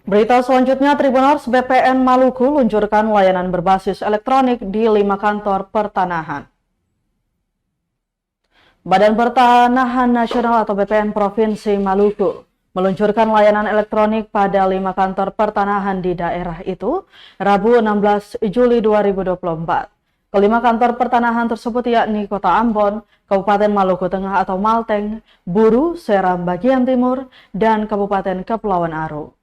Berita selanjutnya, Tribunars BPN Maluku luncurkan layanan berbasis elektronik di 5 kantor pertanahan. Badan Pertanahan Nasional atau BPN Provinsi Maluku meluncurkan layanan elektronik pada 5 kantor pertanahan di daerah itu, Rabu 16 Juli 2024. Kelima kantor pertanahan tersebut yakni Kota Ambon, Kabupaten Maluku Tengah atau Malteng, Buru, Seram bagian timur, dan Kabupaten Kepulauan Aru.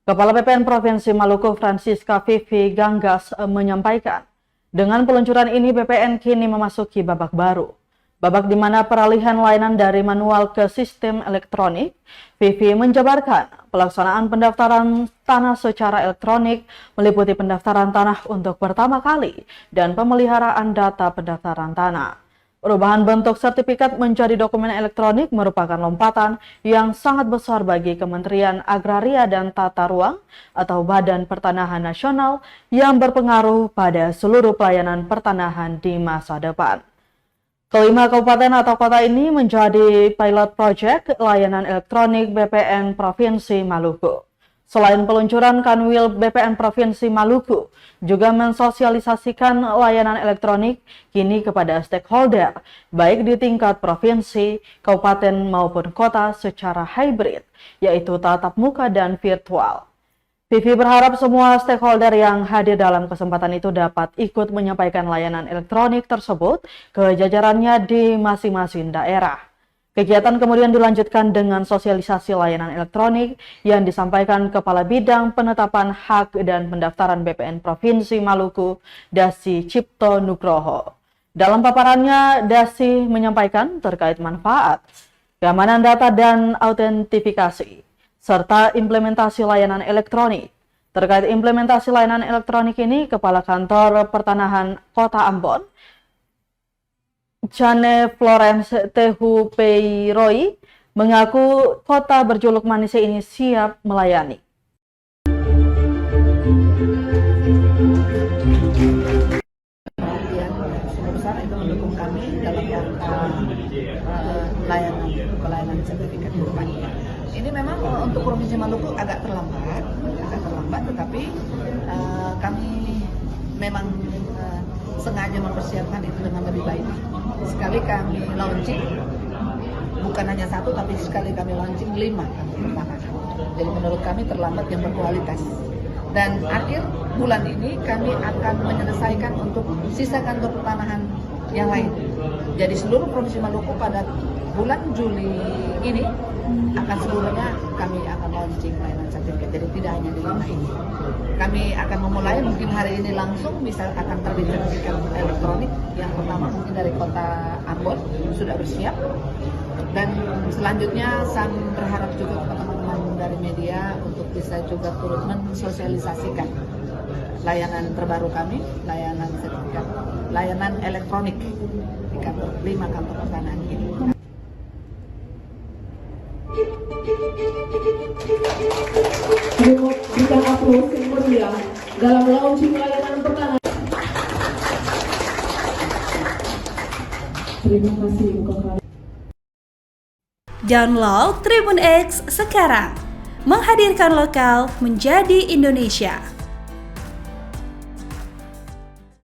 Kepala BPN Provinsi Maluku Francisca Vivi Ganggas menyampaikan, dengan peluncuran ini BPN kini memasuki babak baru. Babak di mana peralihan layanan dari manual ke sistem elektronik. Vivi menjabarkan pelaksanaan pendaftaran tanah secara elektronik meliputi pendaftaran tanah untuk pertama kali dan pemeliharaan data pendaftaran tanah. Perubahan bentuk sertifikat menjadi dokumen elektronik merupakan lompatan yang sangat besar bagi Kementerian Agraria dan Tata Ruang atau Badan Pertanahan Nasional yang berpengaruh pada seluruh pelayanan pertanahan di masa depan. Kelima kabupaten atau kota ini menjadi pilot project layanan elektronik BPN Provinsi Maluku. Selain peluncuran, Kanwil BPN Provinsi Maluku juga mensosialisasikan layanan elektronik kini kepada stakeholder, baik di tingkat provinsi, kabupaten maupun kota secara hybrid, yaitu tatap muka dan virtual. Vivi berharap semua stakeholder yang hadir dalam kesempatan itu dapat ikut menyampaikan layanan elektronik tersebut ke jajarannya di masing-masing daerah. Kegiatan kemudian dilanjutkan dengan sosialisasi layanan elektronik yang disampaikan Kepala Bidang Penetapan Hak dan Pendaftaran BPN Provinsi Maluku, Dasi Cipto Nugroho. Dalam paparannya, Dasi menyampaikan terkait manfaat, keamanan data dan autentifikasi, serta implementasi layanan elektronik. Terkait implementasi layanan elektronik ini, Kepala Kantor Pertanahan Kota Ambon, Jane Florence Tehu Peiroi, mengaku kota berjuluk manusia ini siap melayani. Besar itu mendukung kami dalam pelayanan sertifikat depan. Ini memang untuk Provinsi Maluku agak terlambat, tetapi kami memang sengaja mempersiapkan itu dengan lebih baik. Sekali kami launching, bukan hanya satu, tapi sekali kami launching 5 kantor pertanahan. Jadi menurut kami terlambat yang berkualitas. Dan akhir bulan ini kami akan menyelesaikan untuk sisa kantor pertanahan yang lain. Jadi seluruh Provinsi Maluku pada bulan Juli ini akan seluruhnya kami akan launching layanan sertifikat. Jadi tidak hanya di 5 ini. Kami akan memulai mungkin hari ini langsung bisa akan terbit sertifikat elektronik. Yang pertama mungkin dari Kota Ambon sudah bersiap. Dan selanjutnya saya berharap juga teman-teman dari media untuk bisa juga turut mensosialisasikan layanan terbaru kami, layanan sertifikat, layanan elektronik di kantor 5 kantor pertanahan ini. Berikan aplaus yang meriah dalam launching layanan pertanahan. Terima kasih Bapak. Download Tribun X sekarang, menghadirkan lokal menjadi Indonesia.